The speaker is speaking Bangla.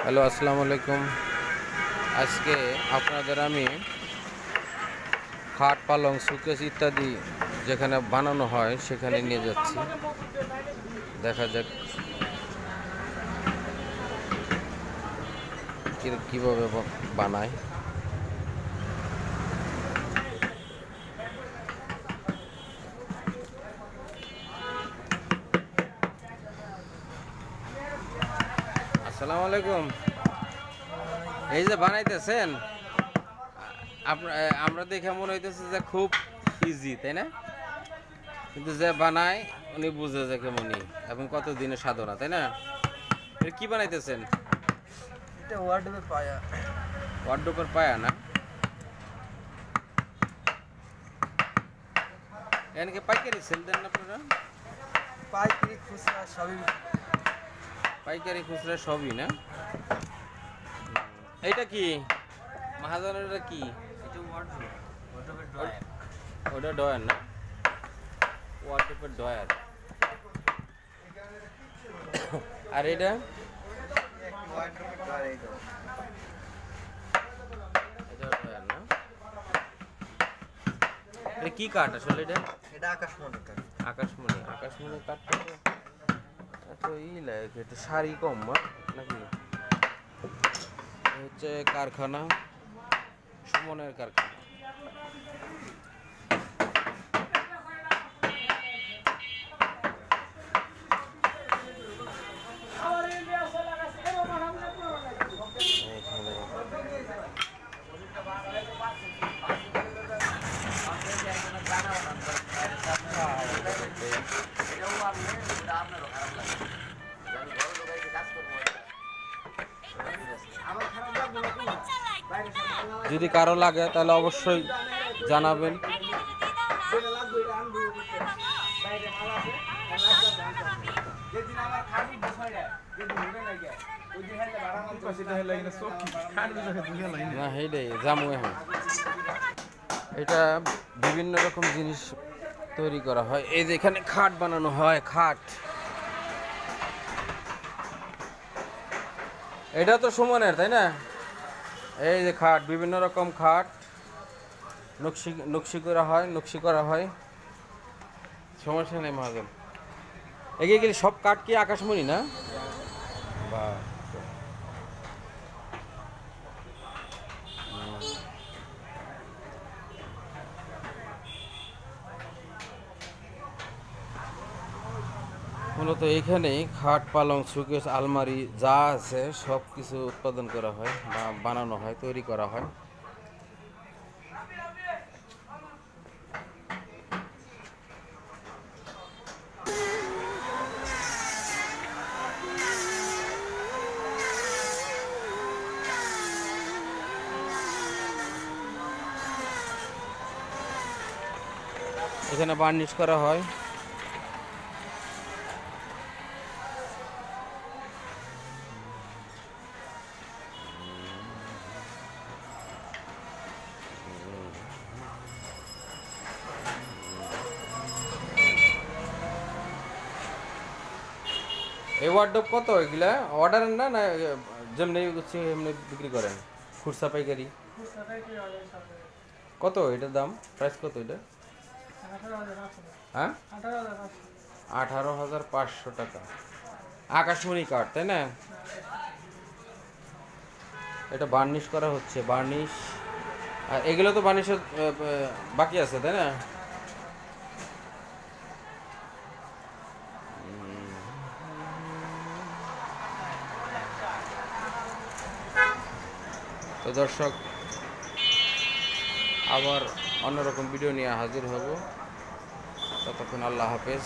হ্যালো, আসসালামু আলাইকুম। আজকে আপনাদের আমি খাট, পালং, শোকেস ইত্যাদি যেখানে বানানো হয় সেখানে নিয়ে যাচ্ছি। দেখা যাক কীভাবে বানায়। আসসালামু আলাইকুম। এই যে বানাইতেছেন, আমরা দেখে মনে হইতেছে যে খুব ইজি, তাই না? কিন্তু যে বানায় উনি বুঝে যে কেমনই এবং কত দিনের সাধনা, তাই না? কি বানাইতেছেন? এটা ওয়ার্ডরোবের পায়া। ওয়ার্ডরোবের পায়া না? এখানে পাইকারি সেল দেন না আপনারা? পাইকারি খুচরা সবই। পাইকারি খুচরা সবই না? এইটা কি মহাজনেরটা কি? এটা ওয়ার্ডরোব, ওয়ার্ডরোবের ড্রয়ার। ওটা ডয়ার না? ওয়ার্ডরোবের ডয়ার। আর এটা ওয়ার্ডরোবের ড্রয়ার। এটা ডয়ার না? এটা কি কাঠ আসলে? এটা আকাশমণি কাঠ। আকাশমণি। আকাশমণি কাঠটা তো এত লাগে, একটু সারি কম নাকি? হচ্ছে কারখানা, সুমনের কারখানা। যদি কারো লাগে তাহলে অবশ্যই জানাবেন। এটা বিভিন্ন রকম জিনিস তৈরি করা হয়। এই যে এখানে খাট বানানো হয়, খাট। এটা তো সুমনের, তাই না? এই যে খাট, বিভিন্ন রকম খাট নকশি করা হয়। সমস্যা নেই মহাজন। এগিয়ে সব কাঠ কি আকাশমণি না? বা মূলত এইখানে খাট, পালং, শোকেস, আলমারি যা আছে সব কিছু উৎপাদন করা হয় বা বানানো হয়, তৈরি করা হয়। এখানে বার্নিশ করা হয়। এই ওয়ার্ডরোব কত? এগুলা অর্ডারের না না যেমনি হচ্ছে এমনি বিক্রি করেন? খুচরা পাইকারি কত এটার দাম? প্রাইস কত এটা? হ্যাঁ, 18,500 টাকা। আকাশমণি কাঠ, তাই না? এটা বার্নিশ করা হচ্ছে, বার্নিশ। আর এগুলো তো বার্নিশের বাকি আছে, তাই না? তো দর্শক, আবার অন্যরকম ভিডিও নিয়ে হাজির হব। ততক্ষণ আল্লাহ হাফেজ।